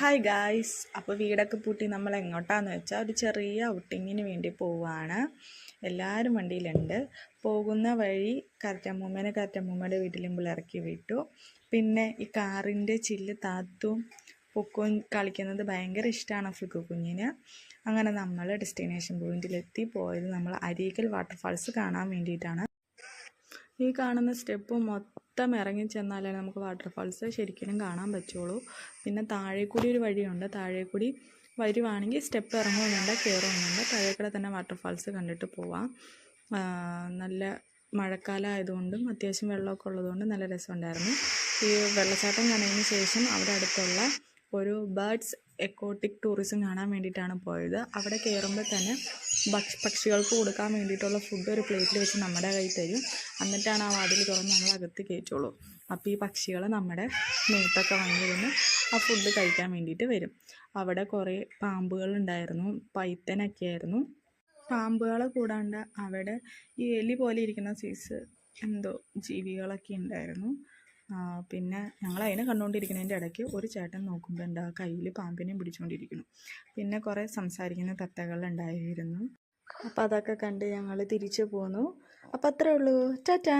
Hi guys, അപ്പോൾ വീടൊക്കെ പൂട്ടി നമ്മൾ എങ്ങോട്ടാന്ന് വെച്ചാൽ ഒരു ചെറിയ ഔട്ടിങ്ങിന് വേണ്ടി പോവുകയാണ്. എല്ലാവരും വണ്ടിയിലുണ്ട്. പോകുന്ന വഴി കരറ്റമ്മൂമ്മയുടെ വീട്ടിലും ഇറക്കി വിട്ടു. പിന്നെ ഈ കാറിൻ്റെ ചില്ല് താത്തും പൊക്കും കളിക്കുന്നത് ഭയങ്കര ഇഷ്ടമാണ് ഫിക്കു കുഞ്ഞിന്. അങ്ങനെ നമ്മൾ ഡെസ്റ്റിനേഷൻ പോയിന്റിലെത്തി. പോയത് നമ്മൾ അരീക്കൽ വാട്ടർഫാൾസ് കാണാൻ വേണ്ടിയിട്ടാണ്. ഈ കാണുന്ന സ്റ്റെപ്പ് മൊത്തം ഇറങ്ങി ചെന്നാലേ നമുക്ക് വാട്ടർഫാൾസ് ശരിക്കും കാണാൻ പറ്റുള്ളൂ. പിന്നെ താഴേക്കൂടി ഒരു വഴിയുണ്ട്. താഴേക്കൂടി വരുവാണെങ്കിൽ സ്റ്റെപ്പ് ഇറങ്ങുന്നുണ്ട്, കയറുന്നുണ്ട്. താഴേക്കൂടെ തന്നെ വാട്ടർഫാൾസ് കണ്ടിട്ട് പോവാം. നല്ല മഴക്കാലം ആയതുകൊണ്ടും അത്യാവശ്യം വെള്ളമൊക്കെ ഉള്ളതുകൊണ്ടും നല്ല രസമുണ്ടായിരുന്നു. ഈ വെള്ളച്ചാട്ടം കാണുന്നതിന് ശേഷം അവിടെ അടുത്തുള്ള ഒരു ബേർഡ്സ് എക്കോട്ടിക് ടൂറിസം കാണാൻ വേണ്ടിയിട്ടാണ് പോയത്. അവിടെ കയറുമ്പോൾ തന്നെ പക്ഷികൾക്ക് കൊടുക്കാൻ വേണ്ടിയിട്ടുള്ള ഫുഡ് ഒരു പ്ലേറ്റിൽ വെച്ച് നമ്മുടെ കയ്യിൽ തരും. എന്നിട്ടാണ് ആ വാതിൽ തുറന്ന് നമ്മൾ അകത്ത് കയറ്റുള്ളൂ. അപ്പോൾ ഈ പക്ഷികൾ നമ്മുടെ മേത്തൊക്കെ വന്നിരുന്ന് ആ ഫുഡ് കഴിക്കാൻ വേണ്ടിയിട്ട് വരും. അവിടെ കുറേ പാമ്പുകളുണ്ടായിരുന്നു, പൈത്തനൊക്കെ ആയിരുന്നു. പാമ്പുകളെ കൂടാണ്ട് അവിടെ ഈ എലി പോലെ ഇരിക്കുന്ന സൈസ് എന്തോ ജീവികളൊക്കെ ഉണ്ടായിരുന്നു. പിന്നെ ഞങ്ങൾ അതിനെ കണ്ടുകൊണ്ടിരിക്കുന്നതിൻ്റെ ഇടയ്ക്ക് ഒരു ചേട്ടൻ നോക്കുമ്പോൾ ഉണ്ട് ആ കയ്യിൽ പാമ്പിനെയും പിടിച്ചുകൊണ്ടിരിക്കുന്നു. പിന്നെ കുറേ സംസാരിക്കുന്ന തത്തകളുണ്ടായിരുന്നു. അപ്പോൾ അതൊക്കെ കണ്ട് ഞങ്ങൾ തിരിച്ചു പോന്നു. അപ്പോൾ അത്രേ ഉള്ളൂ. ടാറ്റാ.